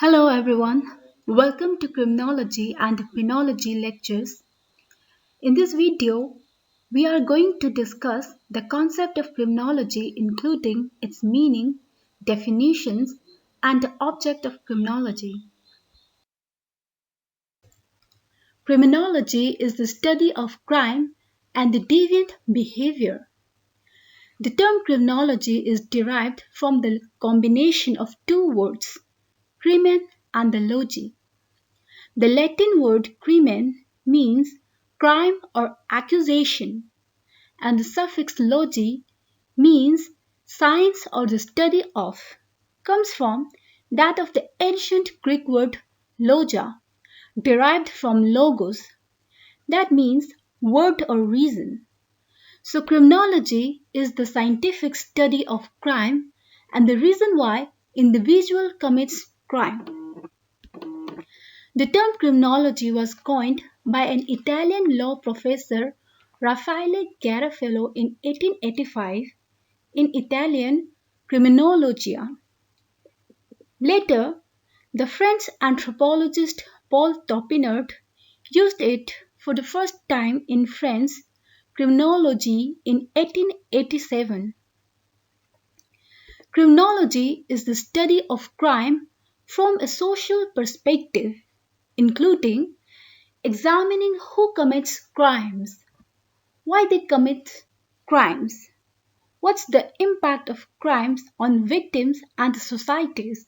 Hello everyone, welcome to Criminology and Penology lectures. In this video, we are going to discuss the concept of criminology including its meaning, definitions, and the object of criminology. Criminology is the study of crime and the deviant behavior. The term criminology is derived from the combination of two words, crimen and the logi. The Latin word crimen means crime or accusation, and the suffix logi means science or the study of, comes from that of the ancient Greek word logia, derived from logos, that means word or reason. So criminology is the scientific study of crime and the reason why individual commits crime. The term criminology was coined by an Italian law professor Raffaele Garofalo in 1885 in Italian Criminologia. Later, the French anthropologist Paul Topinard used it for the first time in French Criminology in 1887. Criminology is the study of crime from a social perspective, including examining who commits crimes, why they commit crimes, what's the impact of crimes on victims and societies,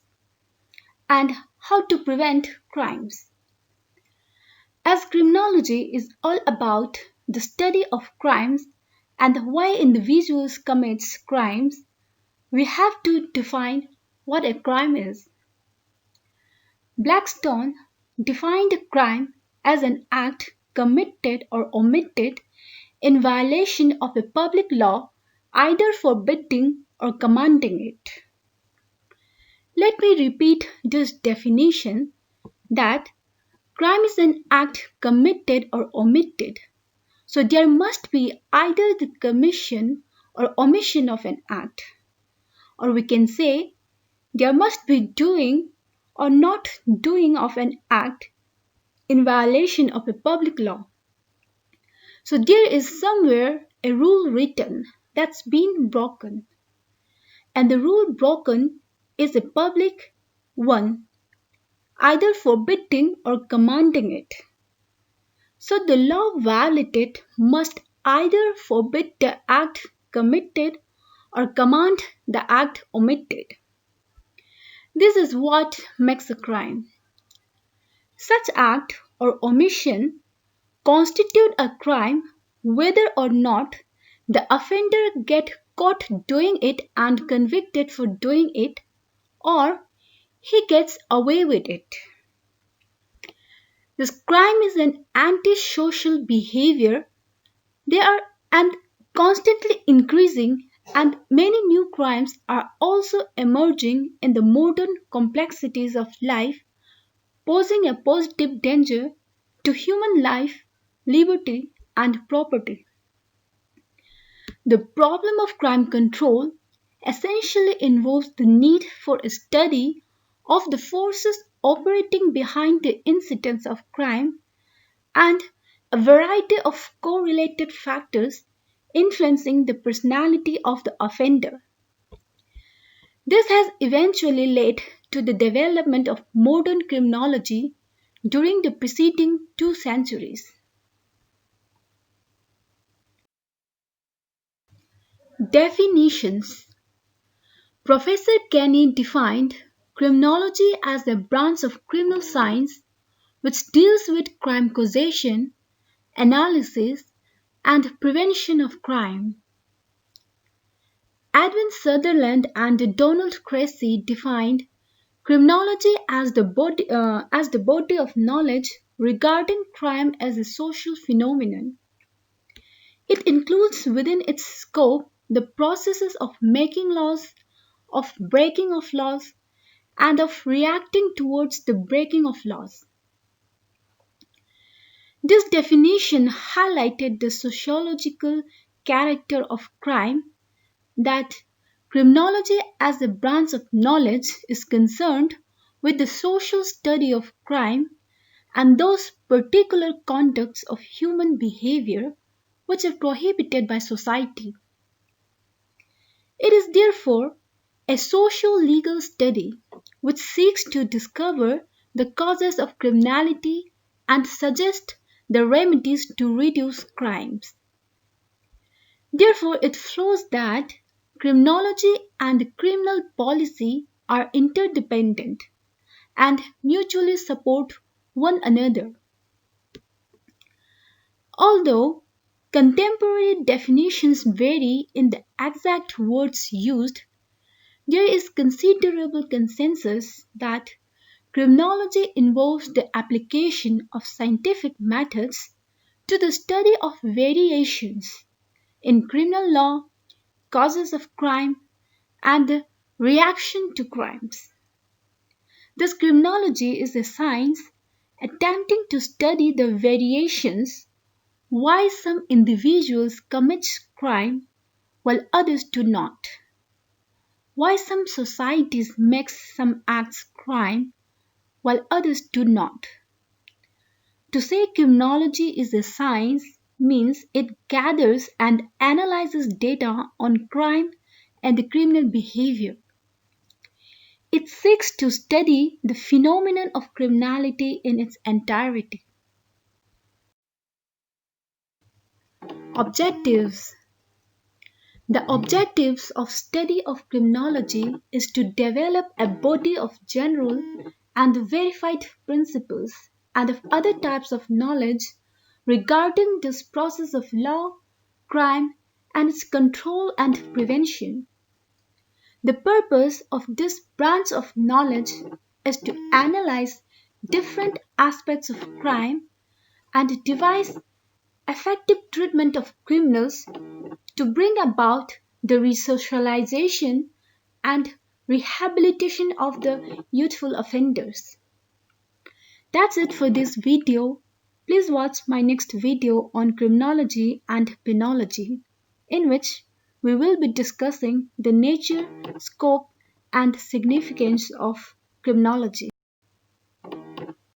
and how to prevent crimes. As criminology is all about the study of crimes and why individuals commit crimes, we have to define what a crime is. Blackstone defined a crime as an act committed or omitted in violation of a public law, either forbidding or commanding it. Let me repeat this definition that crime is an act committed or omitted. So there must be either the commission or omission of an act. Or we can say there must be doing or not doing of an act in violation of a public law. So there is somewhere a rule written that's been broken, and the rule broken is a public one, either forbidding or commanding it. So the law violated must either forbid the act committed or command the act omitted. This is what makes a crime. Such act or omission constitute a crime whether or not the offender get caught doing it and convicted for doing it, or he gets away with it. This crime is an antisocial behavior. They are and constantly increasing, and many new crimes are also emerging in the modern complexities of life, posing a positive danger to human life, liberty, and property. The problem of crime control essentially involves the need for a study of the forces operating behind the incidence of crime and a variety of correlated factors influencing the personality of the offender. This has eventually led to the development of modern criminology during the preceding 2 centuries. Definitions. Professor Kenny defined criminology as a branch of criminal science which deals with crime causation, analysis, and prevention of crime. Edwin Sutherland and Donald Cressy defined criminology as the body of knowledge regarding crime as a social phenomenon. It includes within its scope the processes of making laws, of breaking of laws, and of reacting towards the breaking of laws. This definition highlighted the sociological character of crime, that criminology as a branch of knowledge is concerned with the social study of crime and those particular conducts of human behavior which are prohibited by society. It is therefore a social legal study which seeks to discover the causes of criminality and suggest the remedies to reduce crimes. Therefore, it follows that criminology and criminal policy are interdependent and mutually support one another. Although contemporary definitions vary in the exact words used, there is considerable consensus that criminology involves the application of scientific methods to the study of variations in criminal law, causes of crime, and the reaction to crimes. Thus, criminology is a science attempting to study the variations why some individuals commit crime while others do not, why some societies make some acts crime while others do not. To say criminology is a science means it gathers and analyzes data on crime and the criminal behavior. It seeks to study the phenomenon of criminality in its entirety. Objectives. The objectives of study of criminology is to develop a body of general and verified principles and of other types of knowledge regarding this process of law, crime, and its control and prevention. The purpose of this branch of knowledge is to analyze different aspects of crime and devise effective treatment of criminals to bring about the resocialization and rehabilitation of the youthful offenders. That's it for this video. Please watch my next video on criminology and penology, in which we will be discussing the nature, scope, and significance of criminology.